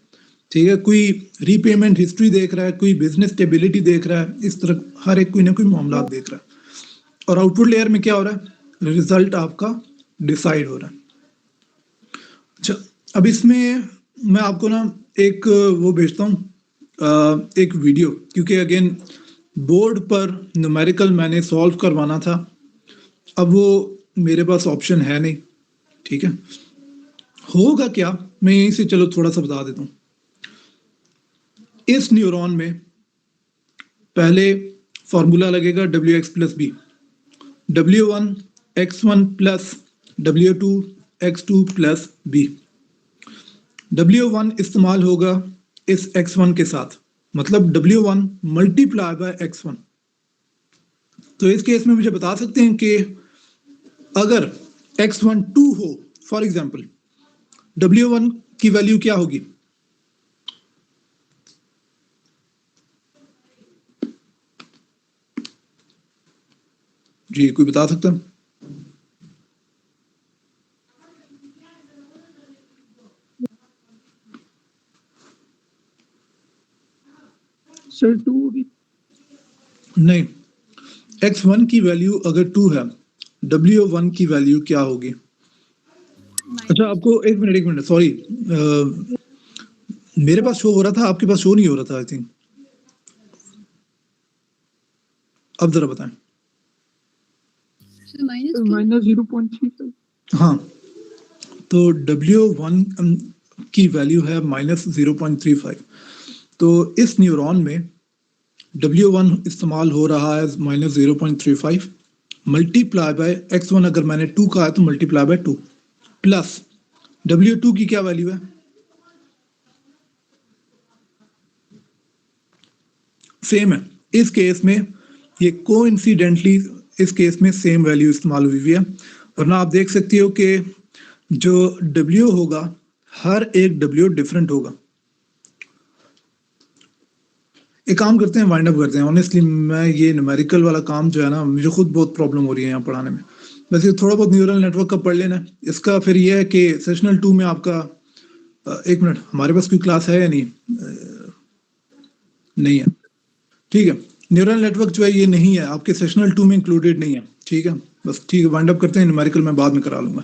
ठीक है। कोई रीपेमेंट हिस्ट्री देख रहा है, कोई बिजनेस स्टेबिलिटी देख रहा है, इस तरह हर एक कोई ना कोई मामला देख रहा है। और आउटपुट लेयर में क्या हो रहा है? रिजल्ट आपका डिसाइड हो रहा है। अच्छा, अब इसमें मैं आपको ना एक वो भेजता हूँ, एक वीडियो, क्योंकि अगेन बोर्ड पर न्यूमेरिकल मैंने सॉल्व करवाना था, अब वो मेरे पास ऑप्शन है नहीं, ठीक है। होगा क्या, मैं यहीं से चलो थोड़ा सा बता देता हूँ। इस न्यूरॉन में पहले फॉर्मूला लगेगा WX+B, W1 X1 plus W2 X2 plus B। W1 इस्तेमाल होगा इस X1 के साथ, मतलब W1 मल्टीप्लाई बाय X1। तो इस केस में मुझे बता सकते हैं कि अगर X1 2 हो, फॉर एग्जाम्पल, W1 की वैल्यू क्या होगी? जी, कोई बता सकता है? सर 2 होगी। नहीं, X1 की वैल्यू अगर 2 है, W1 की वैल्यू क्या होगी? अच्छा, आपको एक मिनट सॉरी, मेरे पास शो हो रहा था, आपके पास शो नहीं हो रहा था, आई थिंक। अब जरा बताएं। माइनस 0.3। हाँ, तो W1 की वैल्यू है -0.35। तो इस न्यूरॉन में W1 इस्तेमाल हो रहा है -0.35 मल्टीप्लाई बाय X1, अगर मैंने 2 कहा है तो मल्टीप्लाई बाय 2, प्लस W2 की क्या वैल्यू है? सेम है। इस केस में ये कोइंसिडेंटली इस केस में सेम वैल्यू इस्तेमाल हुई है, वरना आप देख सकते हो कि जो W होगा, हर एक W डिफरेंट होगा। एक काम करते हैं, वाइंड अप करते हैं। ऑनेस्टली मैं ये न्यूमेरिकल वाला काम जो है ना, मुझे खुद बहुत प्रॉब्लम हो रही है यहाँ पढ़ाने में। वैसे थोड़ा बहुत न्यूरल नेटवर्क का पढ़ लेना। इसका फिर ये है कि सेशनल 2 में आपका एक मिनट, हमारे पास कोई क्लास है या नहीं? नहीं है, ठीक है। न्यूरल नेटवर्क जो है ये नहीं है आपके सेशनल 2 में इंक्लूडेड नहीं है, ठीक है। बस ठीक है, वाइंड अप करते हैं। न्यूमेरिकल मैं बाद में करा लूंगा।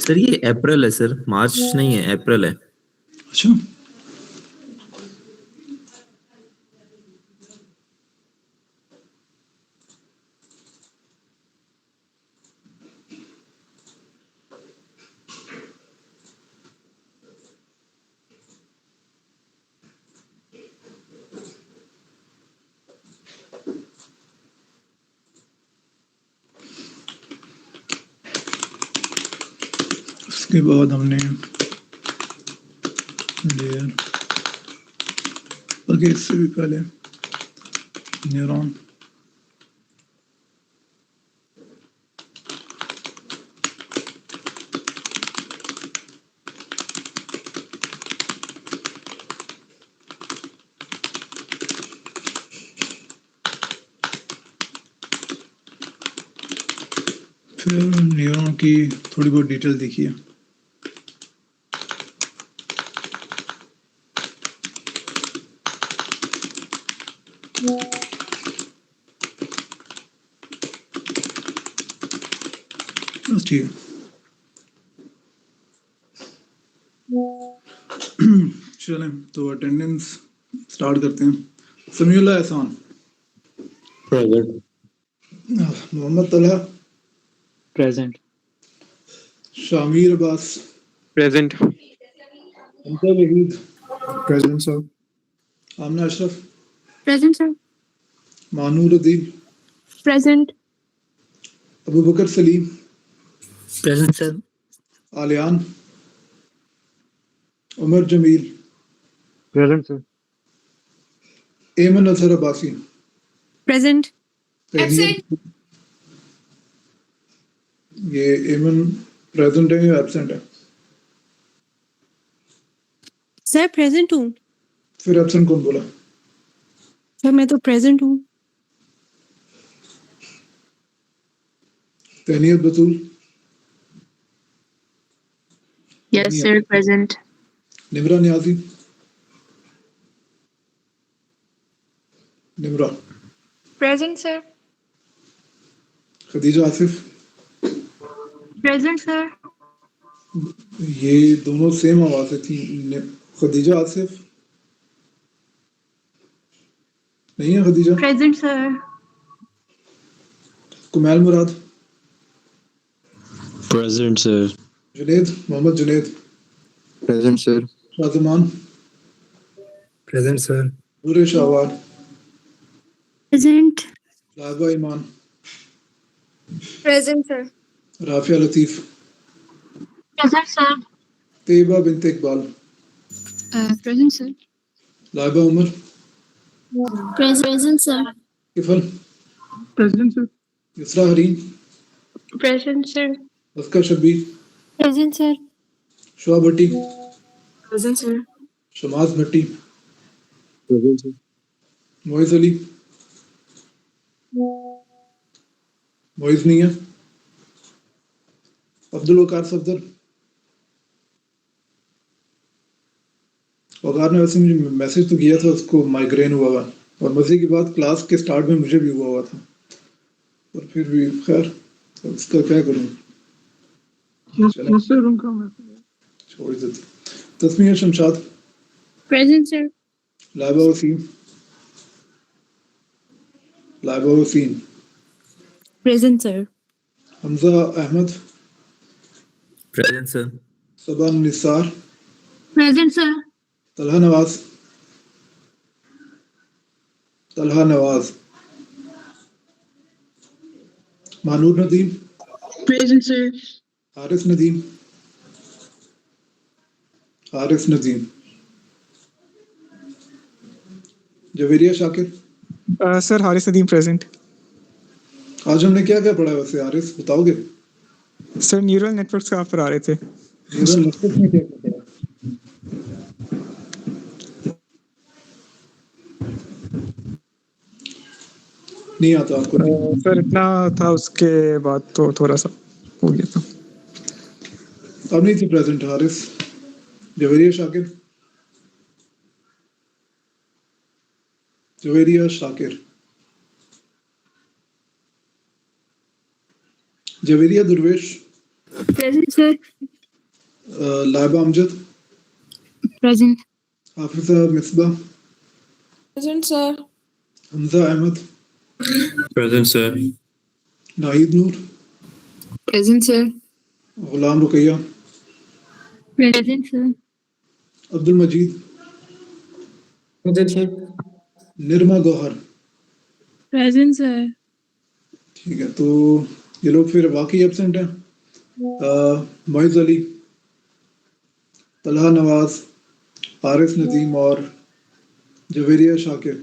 सर ये अप्रैल है सर, मार्च नहीं है, अप्रैल है। अच्छा, उसके बाद हमने लेयर, ओके, इससे भी पहले न्यूरॉन, फिर न्यूरॉन की थोड़ी बहुत डिटेल देखिए। बस ठीक है। चलें तो अटेंडेंस स्टार्ट करते हैं। Samiullah Ehsan, Present. Mohammad Talha, Present. Shamir Abbas, Present. Hamza Waheed, Present, sir. Amna Ashraf, present sir. Manoor Uddin, present. Abu Bakar Saleem, present sir. Aliyan, Umar Jamil, Present, sir. एमन अजहर अब्बासी, प्रेजेंट। ये एमन प्रेजेंट है या एब्सेंट है? सर प्रेजेंट हूँ। फिर एब्सेंट कौन बोला? सर मैं तो प्रेजेंट हूँ। तहनीत बतूल, Yes, sir, present. Nimra Niazi, Nimra, Present, sir. Khadija Asif, Present, sir. ये दोनों सेम आवाजें थी। खदीजा आसिफ नहीं है? Khadija, Present, sir. Kumail Murad, Present, sir. Junaid, Mohammad Junaid, Present, sir. Shazman, Present, sir. Noor Shahwan, present. Laiba Iman, present sir. Rafia Latif, present sir. Tayyaba Bint Iqbal, present sir. Laiba Umar, present sir. Kifl, Present, sir. Isra Hareen, Present, sir. Askar Shabbir, present sir. Shua Bhatti, present sir. Shamaz Bhatti, Present, sir. Moiz Ali, Moiz नहीं है, अब्दुल वकार सफदर। वकार ने वैसे मुझे मैसेज तो किया था, उसको माइग्रेन हुआ हुआ, और मजे की बात क्लास के स्टार्ट में मुझे भी हुआ हुआ था, और फिर भी खैर अब इसका क्या करूं, Yes, चलो yes, sir. उनका मैसेज। छोड़ देते। Tasmiya Shamshad, present sir. Laiba Waseem, Laiba Waseem, present sir. Hamza Ahmed, present sir. Saba Nisar, present sir. Talha Nawaz, Talha Nawaz, Manoor Nadeem, Present, sir. Haris Nadeem, Haris Nadeem, Javeria Shakir. Sir Haris Nadeem present. आज हमने क्या क्या पढ़ा है वैसे हारिस, बताओगे? सर न्यूरल नेटवर्क्स का आप पढ़ा रहे थे। न्यूरल नेटवर्क में क्या क्या पढ़ा? नहीं आता आपको? सर इतना था, उसके बाद तो थोड़ा सा हो गया था। अब नहीं थी present Haris. Javeria Shakir, Javeria Shakir, Javeria Durvesh, present sir. Laiba Amjad, present. Hafiza Misba, Present, sir. Hamza Ahmad, Present, sir. Nahid Noor, Present, sir. Ghulam Ruqaiya, present sir. Abdul Majeed, present sir. Nirma Gauhar. Present, sir. ठीक है, तो ये लोग फिर बाकी एब्सेंट हैं। मोइज अली, तलहा नवाज, हारिस नदीम और जवेरिया शाकिर।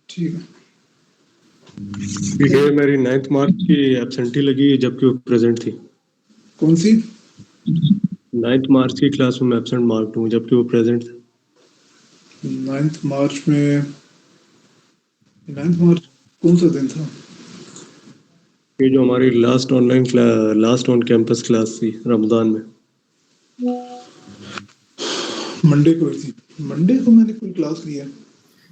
ठीक है, ये मेरी 9th मार्च की एब्सेंटी लगी जबकि वो प्रेजेंट थी। कौन सी? 9th मार्च की क्लास में मैं एब्सेंट मार्क हूँ जबकि वो प्रेजेंट था। 9 मार्च में, 9 मार्च कौन सा दिन था? ये जो हमारी लास्ट ऑन कैंपस क्लास थी रमजान में। मंडे को थी। मंडे को मैंने कोई क्लास ली है।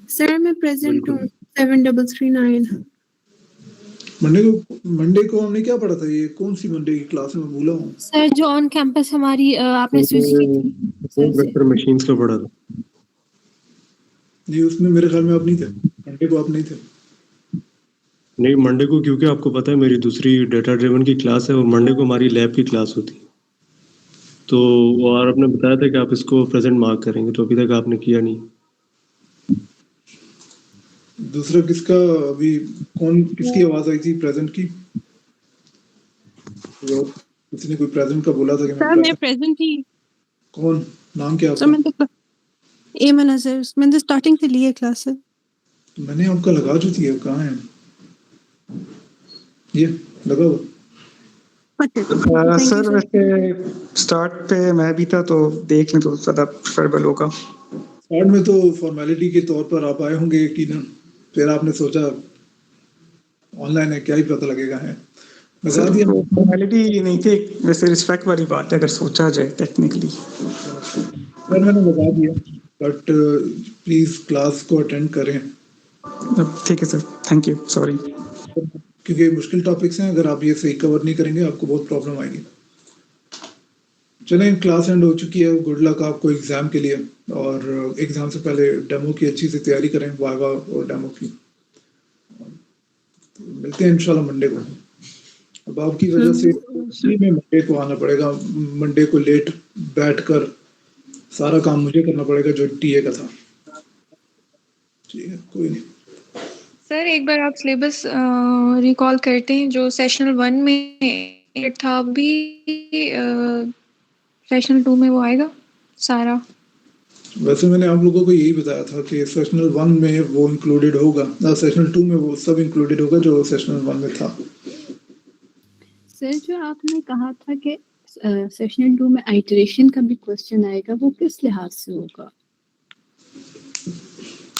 Sir, मैं present हूँ 7339. मंडे को हमने क्या पढ़ा था? ये कौन सी मंडे की क्लास है? मैं भूला हूँ। सर जो ऑन कैंपस हमारी आपने स्विच की थी वेक्टर मशीन्स का पढ़ा था। नहीं, उसमें मेरे ख्याल में आप नहीं थे। मंडे को आप नहीं थे। नहीं, मंडे को क्योंकि आपको पता है मेरी दूसरी डेटा ड्रिवन की क्लास है और मंडे को हमारी लैब की क्लास होती है। तो और आपने बताया था कि आप इसको प्रेजेंट मार्क करेंगे, तो अभी तक आपने किया नहीं। दूसरा किसका? अभी किसकी आवाज आई थी प्रेजेंट की? किसी ने कोई प्रेजेंट का बोला था कि सर मैं प्रेजेंट थी। कौन? नाम क्या सर आपका? मैं तो एमन सर मैंने तो स्टार्टिंग से ली है क्लास सर। मैंने आपका लगा चुकी है। कहाँ है ये लगा हुआ? सर वैसे स्टार्ट पे मैं भी था तो देख लें तो ज़्यादा प्रेफरेबल होगा। स्टार्ट में तो फॉर्मेलिटी के तौर पर आप आए होंगे यकीनन, फिर आपने सोचा ऑनलाइन है क्या ही पता लगेगा है। सर ये फॉर्मेलिटी नहीं थी, वैसे रिस्पेक्ट वाली बात है अगर सोचा जाए टेक्निकली। सर मैंने बता दिया, बट प्लीज क्लास को अटेंड करें। ठीक है सर, थैंक यू, सॉरी। क्योंकि मुश्किल टॉपिक्स हैं, अगर आप ये सही कवर नहीं करेंगे आपको बहुत प्रॉब्लम आएगी। चलें, क्लास एंड हो चुकी है। गुड लक आपको एग्जाम के लिए, और एग्जाम से पहले डेमो की अच्छी से तैयारी करें, वाइवा और डेमो की। तो मिलते हैं इंशाल्लाह मंडे को। अब आपकी वजह से में मंडे को आना पड़ेगा। मंडे को लेट बैठकर सारा काम मुझे करना पड़ेगा जो टीए का था। ठीक है, कोई नहीं। सर एक बार आप सिलेबस रिकॉल करते हैं जो सेशनल 1 में था, अभी सेशनल 2 में वो आएगा सारा? वैसे मैंने आप लोगों को यही बताया था कि सेशनल 1 में वो इंक्लूडेड होगा, सेशनल 2 में वो सब इंक्लूडेड होगा जो सेशनल 1 में था। सर जो आपने कहा था कि सेशनल 2 में आइटरेशन का भी क्वेश्चन आएगा, वो किस लिहाज से होगा?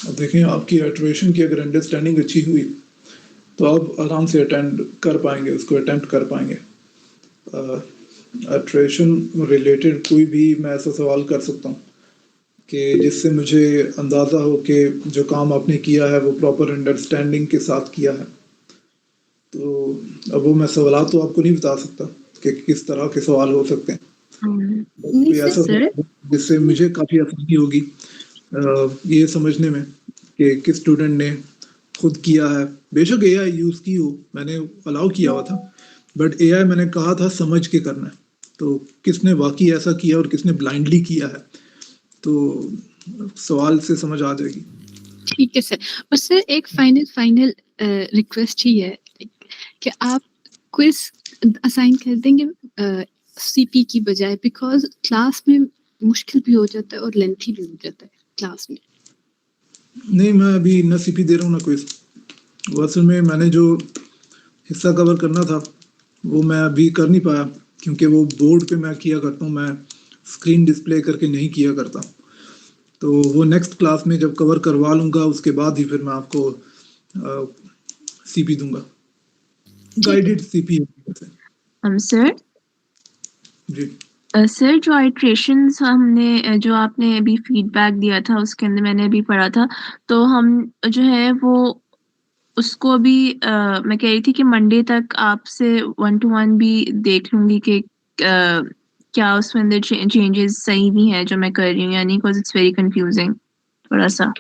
अब देखें, आपकी आइटरेशन की अगर अंडरस्टैंडिंग अच्छी हुई तो आप आराम से अटेंड कर पाएंगे, उसको अटेम्प्ट कर पाएंगे। आइटरेशन रिलेटेड कोई भी मैं ऐसा सवाल कर सकता हूँ कि जिससे मुझे अंदाज़ा हो कि जो काम आपने किया है वो प्रॉपर अंडरस्टैंडिंग के साथ किया है। तो अब वो मैं सवाल तो आपको नहीं बता सकता कि किस तरह के सवाल हो सकते हैं। कोई ऐसा जिससे मुझे काफ़ी आसानी होगी ये समझने में कि किस स्टूडेंट ने खुद किया है। बेशक एआई यूज़ की हो, मैंने अलाउ किया हुआ था, बट एआई मैंने कहा था समझ के करना है। तो किसने वाकई ऐसा किया और किसने ब्लाइंडली किया है, तो सवाल से समझ आ जाएगी। ठीक है सर। और सर एक फाइनल रिक्वेस्ट ही है कि आप क्विज असाइन कर देंगे सीपी की बजाय, बिकॉज क्लास में मुश्किल भी हो जाता है और लेंथी भी हो जाता है क्लास में। नहीं, मैं अभी न सीपी दे रहा हूँ ना क्विज। असल में मैंने जो हिस्सा कवर करना था वो मैं अभी कर नहीं पाया, क्योंकि वो बोर्ड पे मैं किया करता हूँ, मैं स्क्रीन डिस्प्ले करके नहीं किया करता। तो वो नेक्स्ट क्लास में जब कवर करवा लूँगा उसके बाद ही फिर मैं आपको सीपी दूंगा, गाइडेड सीपी। सर जी सर जो आइट्रेशंस हमने जो आपने अभी फीडबैक दिया था उसके अंदर मैंने अभी पढ़ा था, तो हम जो है वो उसको अभी मैं कह रही थी कि मंडे तक आपसे 1-to-1 भी देख लूंगी कि क्या उसमें अंदर चेंजेस सही भी हैं जो मैं कर रही हूँ या नहीं, बिकॉज इट्स वेरी कंफ्यूजिंग थोड़ा सा।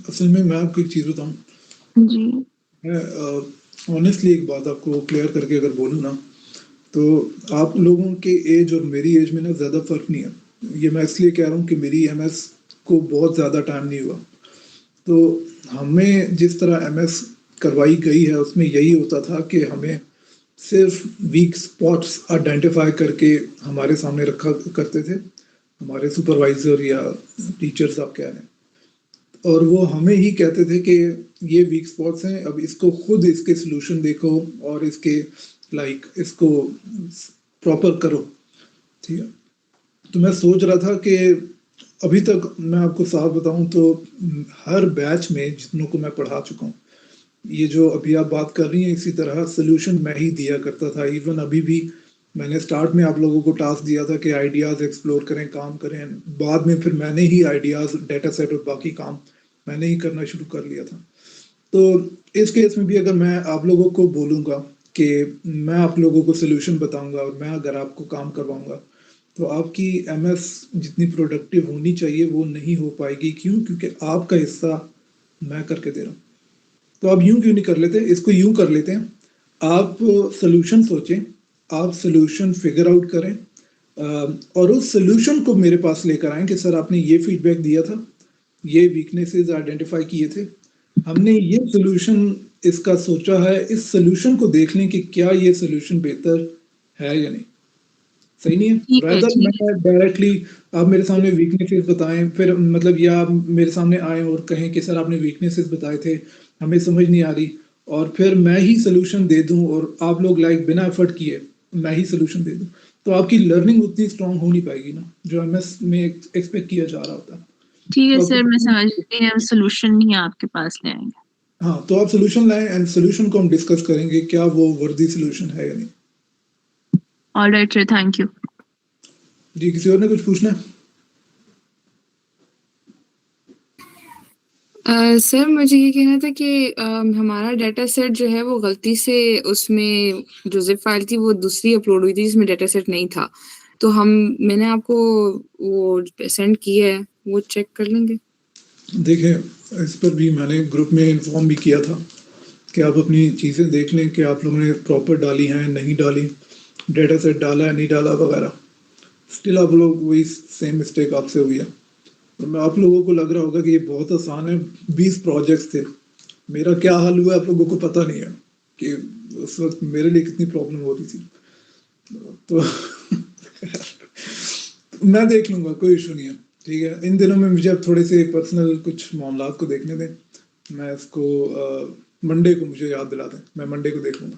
असल में मैं आपको एक चीज बताऊं, जी मैं ऑनेस्टली एक बात आपको क्लियर करके अगर बोलूँ ना, तो आप लोगों के एज और मेरी एज में ना ज़्यादा फर्क नहीं है। ये मैं इसलिए कह रहा हूँ कि मेरी एमएस को बहुत ज़्यादा टाइम नहीं हुआ, तो हमें जिस तरह एमएस करवाई गई है उसमें यही होता था कि हमें सिर्फ वीक स्पॉट्स आइडेंटिफाई करके हमारे सामने रखा करते थे हमारे सुपरवाइजर या टीचर्स, आप कह रहे हैं, और वो हमें ही कहते थे कि ये वीक स्पॉट्स हैं, अब इसको खुद इसके सोल्यूशन देखो और इसके इसको प्रॉपर करो, ठीक है। तो मैं सोच रहा था कि अभी तक मैं आपको साफ बताऊं तो हर बैच में जितनों को मैं पढ़ा चुका हूँ, ये जो अभी आप बात कर रही हैं इसी तरह सोल्यूशन मैं ही दिया करता था। इवन अभी भी मैंने स्टार्ट में आप लोगों को टास्क दिया था कि आइडियाज एक्सप्लोर करें, काम करें, बाद में फिर मैंने ही आइडियाज, डेटा सेट और बाकी काम मैंने ही करना शुरू कर लिया था। तो इस केस में भी अगर मैं आप लोगों को बोलूँगा कि मैं आप लोगों को सोल्यूशन बताऊंगा और मैं अगर आपको काम करवाऊंगा, तो आपकी एमएस जितनी प्रोडक्टिव होनी चाहिए वो नहीं हो पाएगी। क्यों? क्योंकि आपका हिस्सा मैं करके दे रहा हूँ। तो आप यूं क्यों नहीं कर लेते, इसको यूं कर लेते हैं, आप सोल्यूशन सोचें, आप सोल्यूशन फिगर आउट करें और उस सोल्यूशन को मेरे पास लेकर आएं कि सर आपने ये फीडबैक दिया था, ये वीकनेसेस आइडेंटिफाई किए थे, हमने ये सोल्यूशन इसका सोचा है, इस सोल्यूशन को देख लें कि क्या ये सोल्यूशन बेहतर है या नहीं, सही नहीं है। रादर मैं डायरेक्टली आप मेरे सामने वीकनेसेस बताएं, फिर मतलब या आप मेरे सामने आए और कहें कि सर आपने वीकनेसेस बताए थे, हमें समझ नहीं आ रही, और फिर मैं ही सोल्यूशन दे दूं और आप लोग बिना एफर्ट किए मैं ही सोल्यूशन दे दूं, तो आपकी लर्निंग उतनी स्ट्रांग हो नहीं पाएगी ना जो एमएस में एक्सपेक्ट किया जा रहा होता है। ठीक है तो सर, मैं समझ गई, हम सोल्यूशन नहीं आपके पास ले आएंगे। हाँ, तो आप सोल्यूशन लाएं एंड सोल्यूशन को हम डिस्कस करेंगे क्या वो वर्दी सोल्यूशन है या नहीं। Alright sir, thank you. जी, किसी और ने कुछ पूछना है? सर मुझे ये कहना था कि हमारा डाटा सेट जो है वो गलती से उसमें जो जिप फाइल थी वो दूसरी अपलोड हुई थी जिसमें डाटा सेट नहीं था, तो मैंने आपको वो सेंड किया है, वो चेक कर लेंगे। देखिए, इस पर भी मैंने ग्रुप में इन्फॉर्म भी किया था कि आप अपनी चीज़ें देख लें कि आप लोगों ने प्रॉपर डाली हैं नहीं डाली, डेटा सेट डाला है नहीं डाला वगैरह। स्टिल आप लोग वही सेम मिस्टेक आपसे हुई है। तो मैं आप लोगों को लग रहा होगा कि ये बहुत आसान है, 20 प्रोजेक्ट्स थे, मेरा क्या हाल हुआ आप लोगों को पता नहीं है कि उस वक्त मेरे लिए कितनी प्रॉब्लम हो रही थी। तो मैं देख लूंगा, कोई इशू नहीं है, ठीक है। इन दिनों में मुझे अब थोड़े से पर्सनल कुछ मामलात को देखने दें, मैं इसको मंडे को मुझे याद दिला दें, मैं मंडे को देख लूंगा।